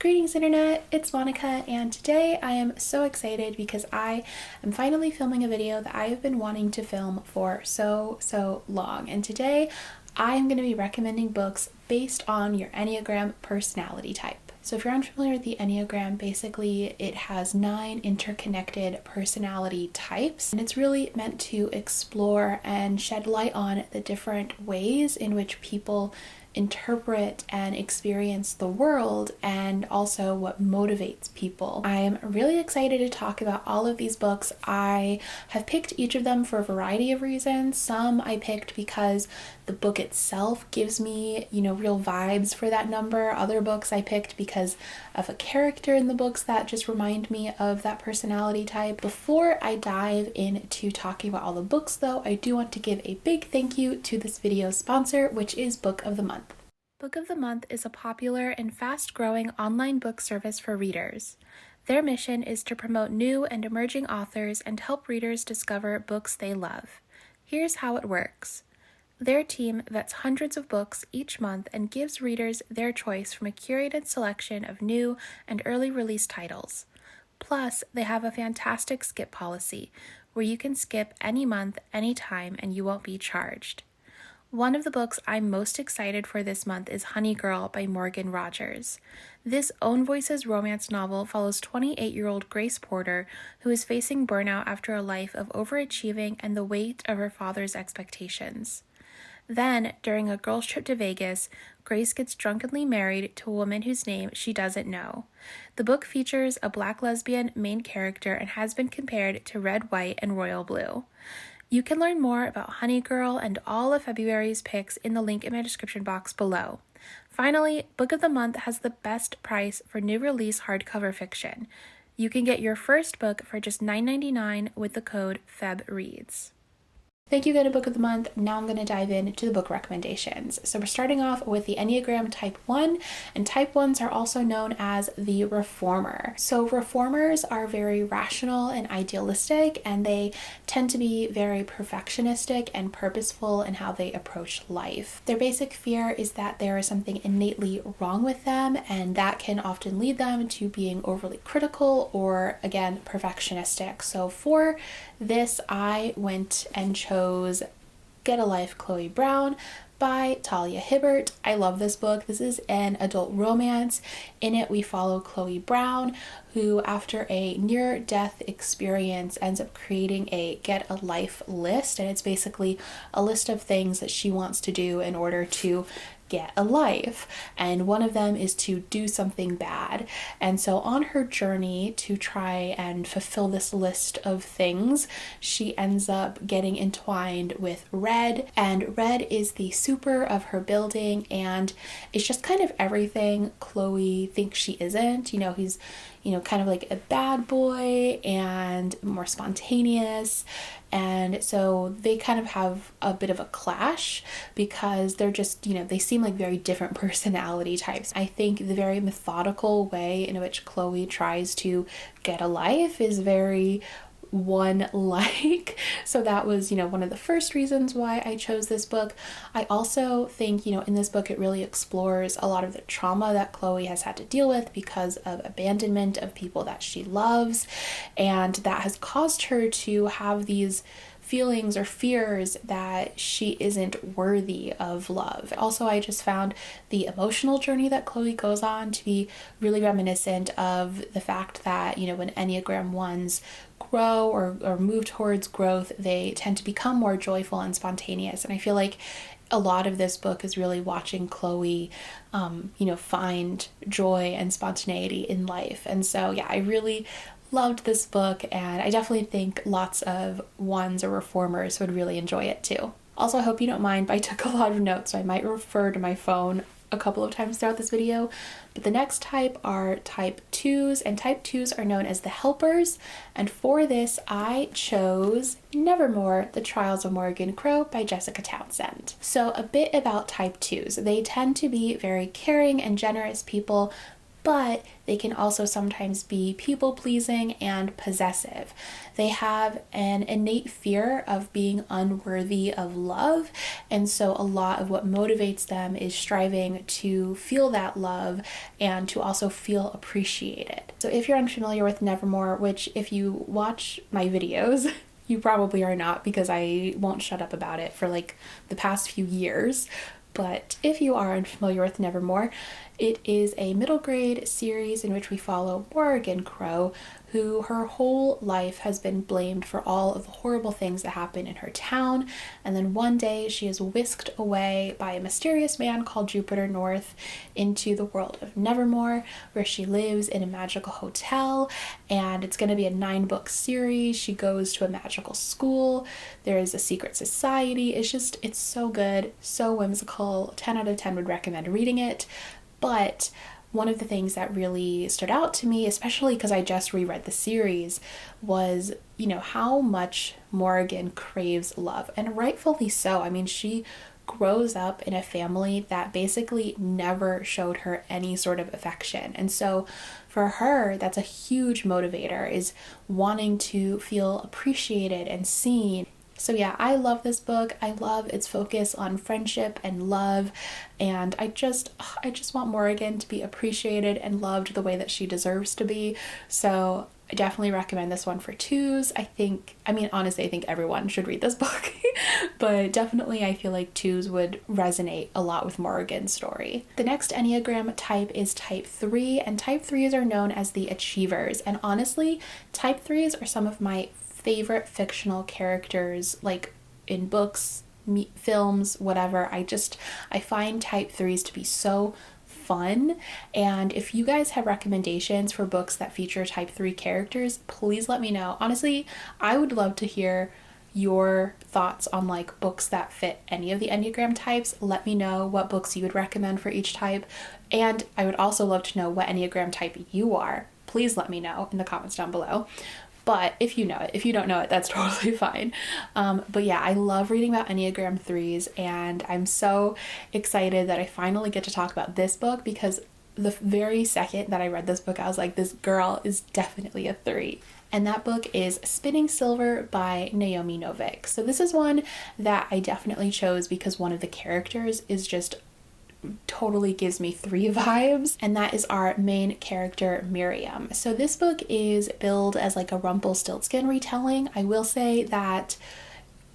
Greetings internet, it's Monica, and today I am so excited because I am finally filming a video that I have been wanting to film for so long. And today I am going to be recommending books based on your Enneagram personality type. So if you're unfamiliar with the Enneagram, basically it has 9 interconnected personality types, and it's really meant to explore and shed light on the different ways in which people interpret and experience the world, and also what motivates people. I am really excited to talk about all of these books. I have picked each of them for a variety of reasons. Some I picked because the book itself gives me, real vibes for that number. Other books I picked because of a character in the books that just remind me of that personality type. Before I dive into talking about all the books though, I do want to give a big thank you to this video's sponsor, which is Book of the Month. Book of the Month is a popular and fast-growing online book service for readers. Their mission is to promote new and emerging authors and help readers discover books they love. Here's how it works. Their team vets hundreds of books each month and gives readers their choice from a curated selection of new and early release titles. Plus, they have a fantastic skip policy, where you can skip any month, anytime, and you won't be charged. One of the books I'm most excited for this month is Honey Girl by Morgan Rogers. This Own Voices romance novel follows 28-year-old Grace Porter, who is facing burnout after a life of overachieving and the weight of her father's expectations. Then, during a girls' trip to Vegas, Grace gets drunkenly married to a woman whose name she doesn't know. The book features a Black lesbian main character and has been compared to Red, White, and Royal Blue. You can learn more about Honey Girl and all of February's picks in the link in my description box below. Finally, Book of the Month has the best price for new release hardcover fiction. You can get your first book for just $9.99 with the code FEBREADS. Thank you again to Book of the Month. Now I'm going to dive into the book recommendations. So we're starting off with the Enneagram Type 1, and Type 1s are also known as the Reformer. So Reformers are very rational and idealistic, and they tend to be very perfectionistic and purposeful in how they approach life. Their basic fear is that there is something innately wrong with them, and that can often lead them to being overly critical or, again, perfectionistic. So for this, I went and chose Get a Life, Chloe Brown by Talia Hibbert. I love this book. This is an adult romance. In it, we follow Chloe Brown, who after a near-death experience ends up creating a Get a Life list, and it's basically a list of things that she wants to do in order to get a life, and one of them is to do something bad. And so on her journey to try and fulfill this list of things, she ends up getting entwined with Red, and Red is the super of her building, and it's just kind of everything Chloe thinks she isn't. He's kind of like a bad boy and more spontaneous. And so they kind of have a bit of a clash because they're just, they seem like very different personality types. I think the very methodical way in which Chloe tries to get a life is very one-like. So that was, one of the first reasons why I chose this book. I also think, in this book, it really explores a lot of the trauma that Chloe has had to deal with because of abandonment of people that she loves, and that has caused her to have these feelings or fears that she isn't worthy of love. Also, I just found the emotional journey that Chloe goes on to be really reminiscent of the fact that, when Enneagram 1s grow or move towards growth, they tend to become more joyful and spontaneous. And I feel like a lot of this book is really watching Chloe, find joy and spontaneity in life. And so, yeah, I really loved this book, and I definitely think lots of ones or reformers would really enjoy it too. Also, I hope you don't mind, but I took a lot of notes, so I might refer to my phone a couple of times throughout this video. But the next type are Type 2s, and Type 2s are known as the Helpers, and for this I chose Nevermore, The Trials of Morgan Crow by Jessica Townsend. So a bit about Type 2s. They tend to be very caring and generous people, but they can also sometimes be people-pleasing and possessive. They have an innate fear of being unworthy of love, and so a lot of what motivates them is striving to feel that love and to also feel appreciated. So if you're unfamiliar with Nevermore, which if you watch my videos, you probably are not, because I won't shut up about it for like the past few years. But if you are unfamiliar with Nevermore, it is a middle grade series in which we follow Morrigan Crow, who her whole life has been blamed for all of the horrible things that happen in her town. And then one day she is whisked away by a mysterious man called Jupiter North into the world of Nevermore, where she lives in a magical hotel. And it's going to be a 9-book series. She goes to a magical school. There is a secret society. It's so good, so whimsical. 10 out of 10 would recommend reading it. But one of the things that really stood out to me, especially because I just reread the series, was, how much Morrigan craves love, and rightfully so. I mean, she grows up in a family that basically never showed her any sort of affection. And so for her, that's a huge motivator, is wanting to feel appreciated and seen. So yeah, I love this book. I love its focus on friendship and love, and I just want Morrigan to be appreciated and loved the way that she deserves to be. So I definitely recommend this one for twos. Honestly, I think everyone should read this book, but definitely I feel like twos would resonate a lot with Morrigan's story. The next Enneagram type is type 3, and type 3s are known as the achievers. And honestly, type 3s are some of my favorite fictional characters, like in books, films, whatever. I find type 3s to be so fun. And if you guys have recommendations for books that feature type 3 characters, please let me know. Honestly, I would love to hear your thoughts on like books that fit any of the Enneagram types. Let me know what books you would recommend for each type. And I would also love to know what Enneagram type you are. Please let me know in the comments down below. But if you know it, if you don't know it, that's totally fine. But yeah, I love reading about Enneagram 3s, and I'm so excited that I finally get to talk about this book, because the very second that I read this book, I was like, this girl is definitely a 3. And that book is Spinning Silver by Naomi Novik. So this is one that I definitely chose because one of the characters is just totally gives me 3 vibes, and that is our main character, Miriam. So this book is billed as like a Rumpelstiltskin retelling. I will say that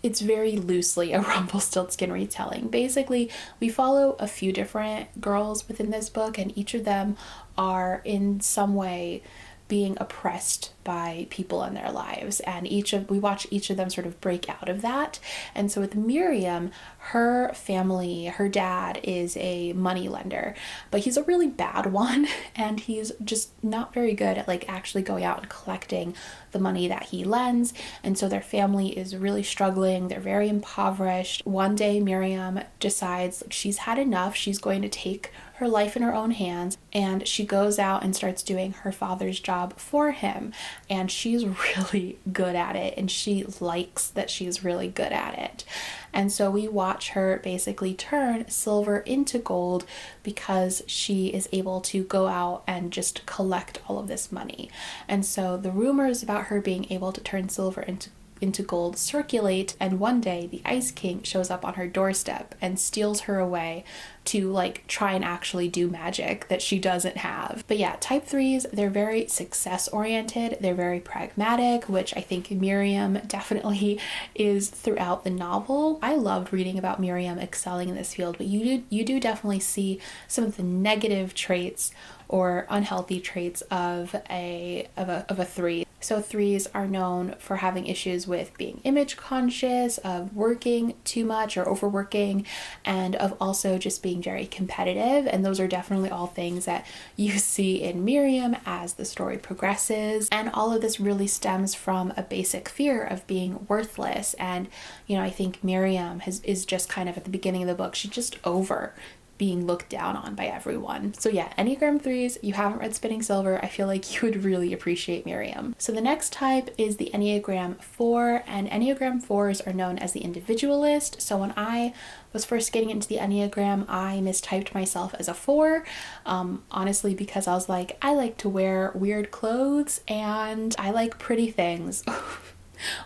it's very loosely a Rumpelstiltskin retelling. Basically, we follow a few different girls within this book, and each of them are in some way being oppressed by people in their lives, and we watch each of them sort of break out of that. And so with Miriam, her family, her dad is a money lender, but he's a really bad one, and he's just not very good at like actually going out and collecting the money that he lends. And so their family is really struggling. They're very impoverished. One day Miriam decides she's had enough. She's going to take her life in her own hands, and she goes out and starts doing her father's job for him, and she's really good at it, and she likes that she's really good at it. And so we watch her basically turn silver into gold because she is able to go out and just collect all of this money. And so the rumors about her being able to turn silver into gold circulate, and one day the Ice King shows up on her doorstep and steals her away to like try and actually do magic that she doesn't have. But yeah, type 3s, they're very success oriented, they're very pragmatic, which I think Miriam definitely is throughout the novel. I loved reading about Miriam excelling in this field, but you do definitely see some of the negative traits or unhealthy traits of a 3. So 3s are known for having issues with being image conscious, of working too much or overworking, and of also just being very competitive. And those are definitely all things that you see in Miriam as the story progresses. And all of this really stems from a basic fear of being worthless. And, I think Miriam is just kind of at the beginning of the book, she's just over being looked down on by everyone. So yeah, Enneagram 3s, you haven't read Spinning Silver, I feel like you would really appreciate Miriam. So the next type is the Enneagram 4, and Enneagram 4s are known as the individualist. So when I was first getting into the Enneagram, I mistyped myself as a 4, honestly, because I was like, I like to wear weird clothes and I like pretty things.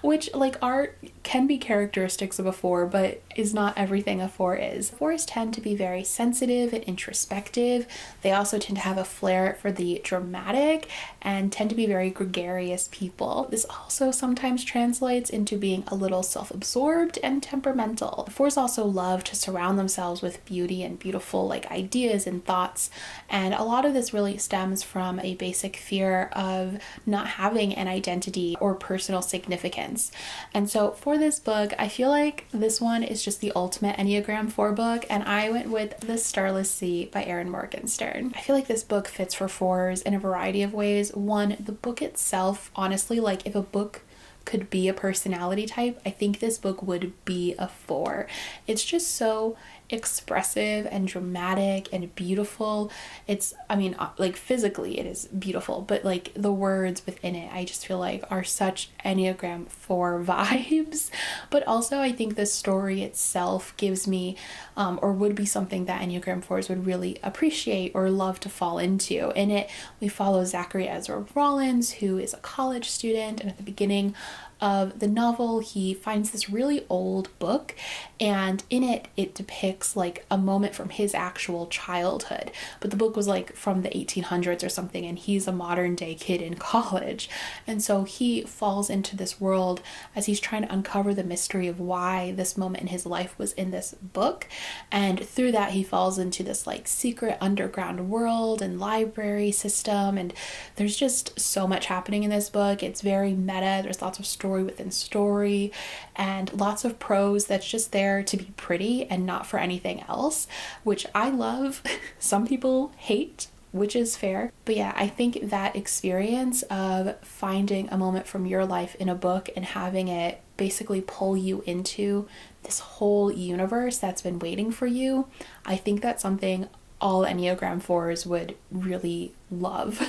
Which, like, art can be characteristics of a 4, but is not everything a 4 is. 4s tend to be very sensitive and introspective. They also tend to have a flair for the dramatic and tend to be very gregarious people. This also sometimes translates into being a little self-absorbed and temperamental. 4s also love to surround themselves with beauty and beautiful, like, ideas and thoughts, and a lot of this really stems from a basic fear of not having an identity or personal significance. And so for this book, I feel like this one is just the ultimate Enneagram 4 book, and I went with The Starless Sea by Erin Morgenstern. I feel like this book fits for 4s in a variety of ways. One, the book itself, honestly, like, if a book could be a personality type, I think this book would be a 4. It's just so expressive and dramatic and beautiful. It's, I mean, like, physically it is beautiful, but like the words within it, I just feel like are such Enneagram 4 vibes. But also I think the story itself gives me, or would be something that Enneagram 4s would really appreciate or love to fall into. In it, we follow Zachary Ezra Rollins, who is a college student, and at the beginning of the novel, he finds this really old book, and in it, it depicts like a moment from his actual childhood. But the book was like from the 1800s or something, and he's a modern day kid in college. And so he falls into this world as he's trying to uncover the mystery of why this moment in his life was in this book. And through that, he falls into this like secret underground world and library system. And there's just so much happening in this book. It's very meta. There's lots of story within story and lots of prose that's just there to be pretty and not for anything else, which I love. Some people hate, which is fair. But yeah, I think that experience of finding a moment from your life in a book and having it basically pull you into this whole universe that's been waiting for you, I think that's something all Enneagram 4s would really love.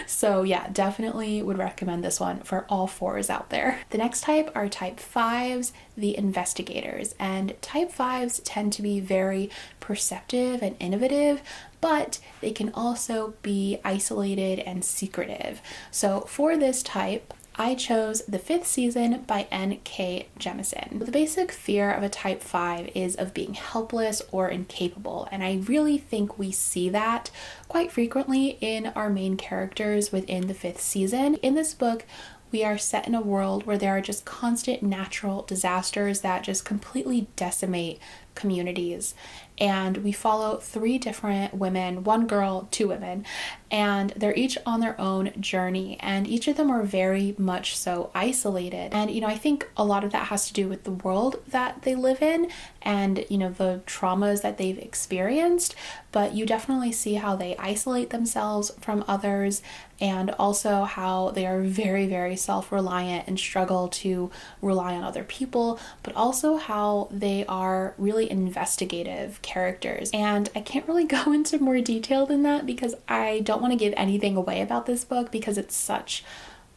So yeah, definitely would recommend this one for all 4s out there. The next type are type 5s, the investigators. And type 5s tend to be very perceptive and innovative, but they can also be isolated and secretive. So for this type, I chose The Fifth Season by N.K. Jemisin. The basic fear of a type 5 is of being helpless or incapable, and I really think we see that quite frequently in our main characters within The Fifth Season. In this book, we are set in a world where there are just constant natural disasters that just completely decimate communities. And we follow 3 different women, 1 girl, 2 women, and they're each on their own journey, and each of them are very much so isolated. And, you know, I think a lot of that has to do with the world that they live in and, you know, the traumas that they've experienced, but you definitely see how they isolate themselves from others, and also how they are very, very self-reliant and struggle to rely on other people, but also how they are really investigative characters. And I can't really go into more detail than that because I don't want to give anything away about this book because it's such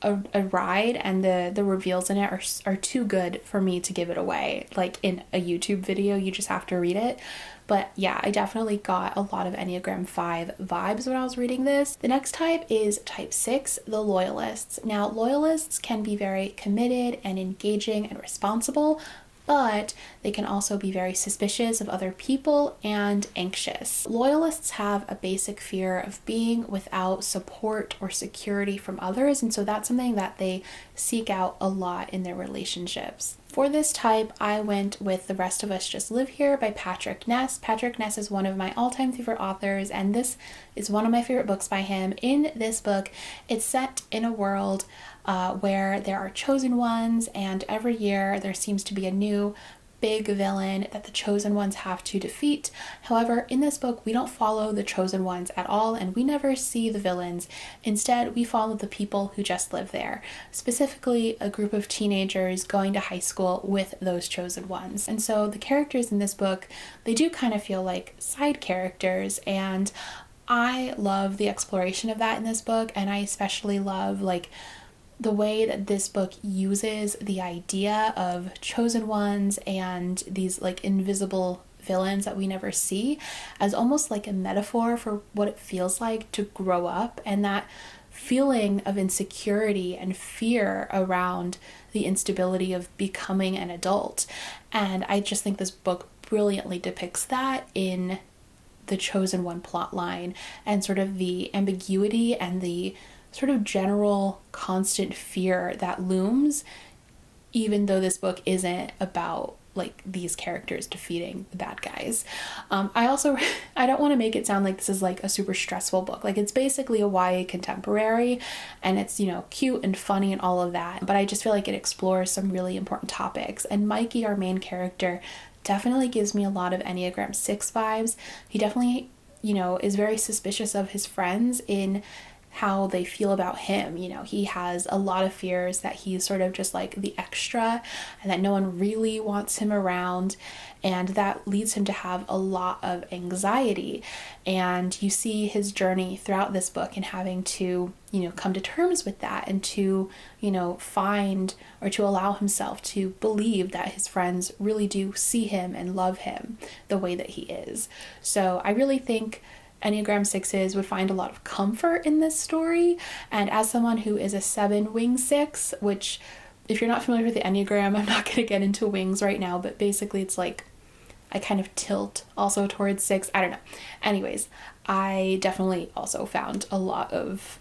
a ride, and the reveals in it are too good for me to give it away. Like in a YouTube video, you just have to read it. But yeah, I definitely got a lot of Enneagram 5 vibes when I was reading this. The next type is type 6, the loyalists. Now, loyalists can be very committed and engaging and responsible, but they can also be very suspicious of other people and anxious. Loyalists have a basic fear of being without support or security from others, and so that's something that they seek out a lot in their relationships. For this type, I went with The Rest of Us Just Live Here by Patrick Ness. Patrick Ness is one of my all-time favorite authors, and this is one of my favorite books by him. In this book, it's set in a world where there are chosen ones, and every year there seems to be a new big villain that the chosen ones have to defeat. However, in this book, we don't follow the chosen ones at all, and we never see the villains. Instead, we follow the people who just live there, specifically a group of teenagers going to high school with those chosen ones. And so the characters in this book, they do kind of feel like side characters, and I love the exploration of that in this book, and I especially love like the way that this book uses the idea of chosen ones and these like invisible villains that we never see as almost like a metaphor for what it feels like to grow up, and that feeling of insecurity and fear around the instability of becoming an adult. And I just think this book brilliantly depicts that in the chosen one plot line, and sort of the ambiguity and the sort of general constant fear that looms, even though this book isn't about like these characters defeating the bad guys. I don't want to make it sound like this is like a super stressful book. Like, it's basically a YA contemporary, and it's, you know, cute and funny and all of that, but I just feel like it explores some really important topics. And Mikey, our main character, definitely gives me a lot of Enneagram 6 vibes. He definitely, you know, is very suspicious of his friends in how they feel about him. You know, he has a lot of fears that he's sort of just like the extra and that no one really wants him around, and that leads him to have a lot of anxiety. And you see his journey throughout this book and having to, you know, come to terms with that, and to, you know, find or to allow himself to believe that his friends really do see him and love him the way that he is. So I really think Enneagram 6s would find a lot of comfort in this story. And as someone who is a 7 wing 6, which, if you're not familiar with the Enneagram, I'm not going to get into wings right now, but basically it's like I kind of tilt also towards 6. I don't know. Anyways, I definitely also found a lot of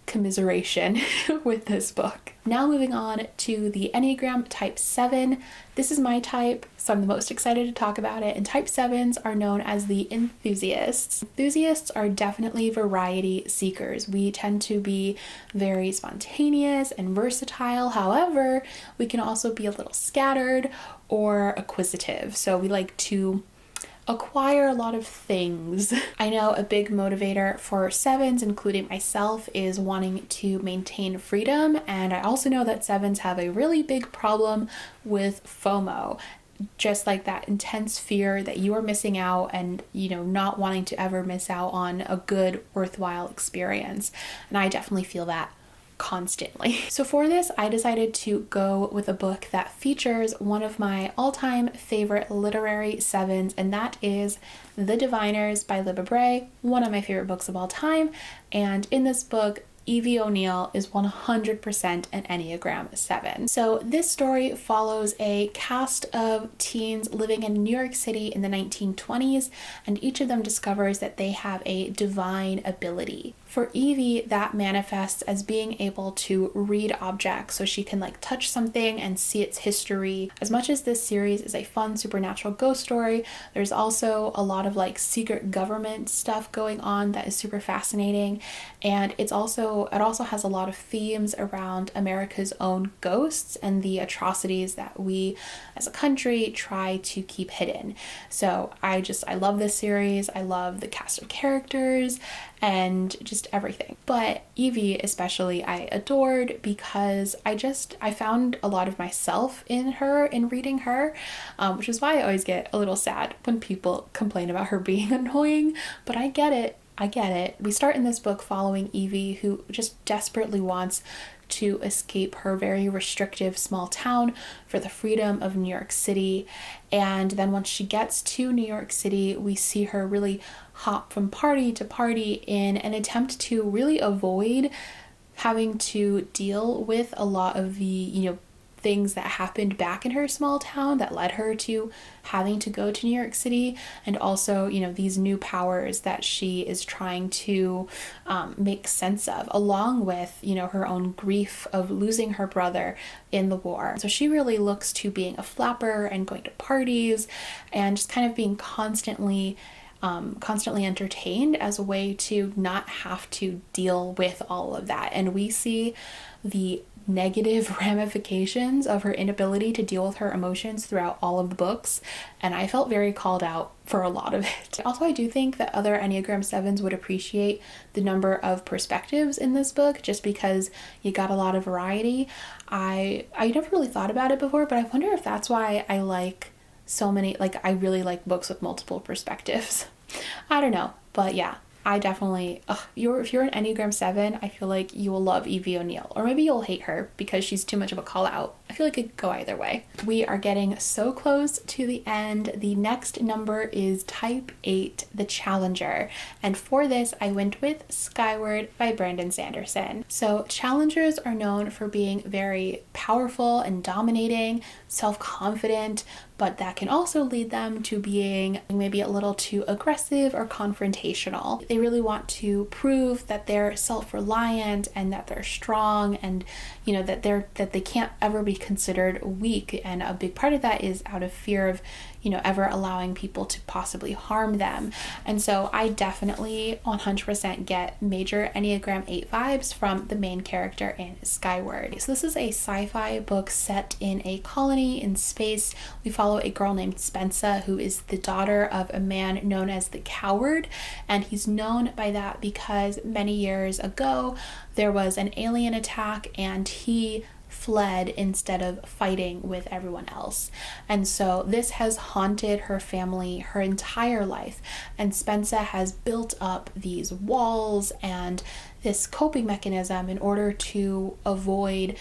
commiseration with this book. Now moving on to the Enneagram type 7. This is my type, so I'm the most excited to talk about it. And type 7s are known as the enthusiasts. Enthusiasts are definitely variety seekers. We tend to be very spontaneous and versatile. However, we can also be a little scattered or acquisitive. So we like to acquire a lot of things. I know a big motivator for 7s, including myself, is wanting to maintain freedom, and I also know that 7s have a really big problem with FOMO, just like that intense fear that you are missing out, and, you know, not wanting to ever miss out on a good, worthwhile experience. And I definitely feel that constantly. So for this, I decided to go with a book that features one of my all-time favorite literary 7s, and that is The Diviners by Libba Bray, one of my favorite books of all time. And in this book, Evie O'Neill is 100% an Enneagram 7. So this story follows a cast of teens living in New York City in the 1920s, and each of them discovers that they have a divine ability. For Evie, that manifests as being able to read objects, so she can like touch something and see its history. As much as this series is a fun supernatural ghost story, there's also a lot of like secret government stuff going on that is super fascinating. And it also has a lot of themes around America's own ghosts and the atrocities that we as a country try to keep hidden. So I love this series. I love the cast of characters and just everything. But Evie especially I adored, because I found a lot of myself in her in reading her, which is why I always get a little sad when people complain about her being annoying, but I get it. We start in this book following Evie, who just desperately wants to escape her very restrictive small town for the freedom of New York City. And then once she gets to New York City, we see her really hop from party to party in an attempt to really avoid having to deal with a lot of the, you know, things that happened back in her small town that led her to having to go to New York City, and also, you know, these new powers that she is trying to make sense of, along with, you know, her own grief of losing her brother in the war. So she really looks to being a flapper and going to parties and just kind of being constantly constantly entertained as a way to not have to deal with all of that. And we see the negative ramifications of her inability to deal with her emotions throughout all of the books, and I felt very called out for a lot of it. Also, I do think that other Enneagram 7s would appreciate the number of perspectives in this book, just because you got a lot of variety. I never really thought about it before, but I wonder if that's why I like so many, like I really like books with multiple perspectives. I don't know, but yeah, I definitely, if you're an Enneagram 7, I feel like you will love Evie O'Neill. Or maybe you'll hate her because she's too much of a call out. I feel like it could go either way. We are getting so close to the end. The next number is Type 8, the Challenger. And for this, I went with Skyward by Brandon Sanderson. So Challengers are known for being very powerful and dominating, self-confident, but that can also lead them to being maybe a little too aggressive or confrontational. They really want to prove that they're self-reliant and that they're strong, and that they can't ever be considered weak. And a big part of that is out of fear of ever allowing people to possibly harm them. And so I definitely 100% get major Enneagram 8 vibes from the main character in Skyward. So this is a sci-fi book set in a colony in space. We follow a girl named Spensa, who is the daughter of a man known as the Coward, and he's known by that because many years ago there was an alien attack and he fled instead of fighting with everyone else. And so this has haunted her family her entire life, and Spensa has built up these walls and this coping mechanism in order to avoid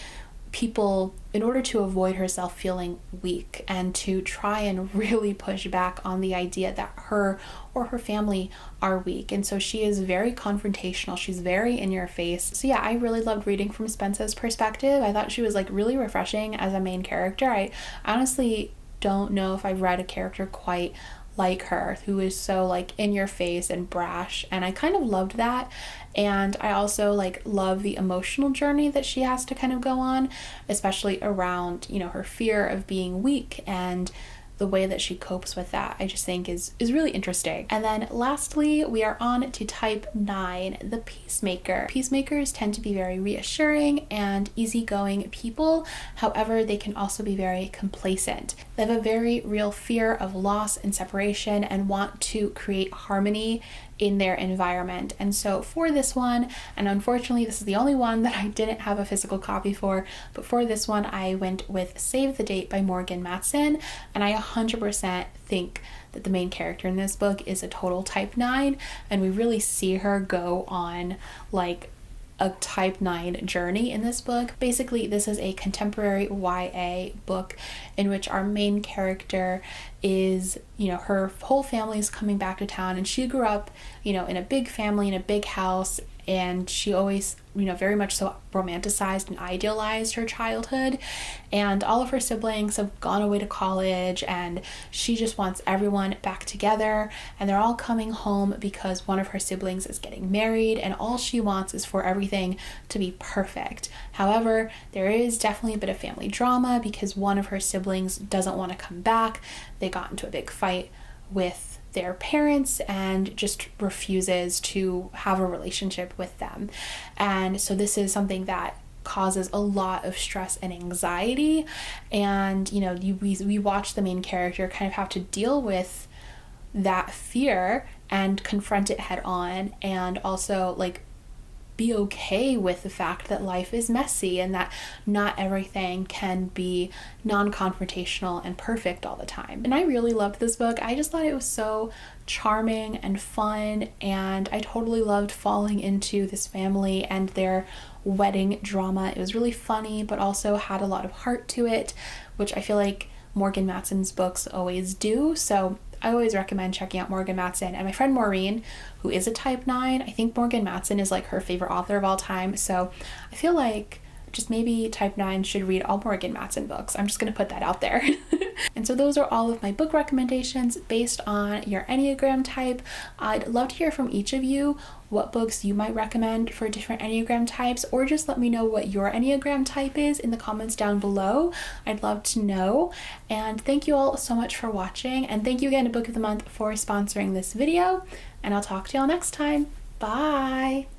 herself feeling weak, and to try and really push back on the idea that her or her family are weak. And so she is very confrontational. She's very in your face. So yeah, I really loved reading from Spensa's perspective. I thought she was really refreshing as a main character. I honestly don't know if I've read a character quite like her, who is so in your face and brash, and I kind of loved that. And I also love the emotional journey that she has to kind of go on, especially around her fear of being weak, and the way that she copes with that, I just think is really interesting. And then lastly, we are on to Type 9, the Peacemaker. Peacemakers tend to be very reassuring and easygoing people. However, they can also be very complacent. They have a very real fear of loss and separation and want to create harmony in their environment. And so for this one, and unfortunately this is the only one that I didn't have a physical copy for, but for this one I went with Save the Date by Morgan Matson, and I 100% think that the main character in this book is a total Type 9, and we really see her go on a Type 9 journey in this book. Basically, this is a contemporary YA book in which our main character is, her whole family is coming back to town, and she grew up, in a big family, in a big house, and she always, very much so romanticized and idealized her childhood. And all of her siblings have gone away to college, and she just wants everyone back together, and they're all coming home because one of her siblings is getting married, and all she wants is for everything to be perfect. However, there is definitely a bit of family drama because one of her siblings doesn't want to come back. They got into a big fight with their parents and just refuses to have a relationship with them. And so this is something that causes a lot of stress and anxiety, and we watch the main character kind of have to deal with that fear and confront it head on, and also be okay with the fact that life is messy and that not everything can be non-confrontational and perfect all the time. And I really loved this book. I just thought it was so charming and fun, and I totally loved falling into this family and their wedding drama. It was really funny, but also had a lot of heart to it, which I feel like Morgan Matson's books always do. So I always recommend checking out Morgan Matson. And my friend Maureen, who is a Type 9, I think Morgan Matson is her favorite author of all time. So I feel like just maybe Type 9 should read all Morgan Matson books. I'm just going to put that out there. And so those are all of my book recommendations based on your Enneagram type. I'd love to hear from each of you what books you might recommend for different Enneagram types, or just let me know what your Enneagram type is in the comments down below. I'd love to know. And thank you all so much for watching, and thank you again to Book of the Month for sponsoring this video, and I'll talk to y'all next time. Bye!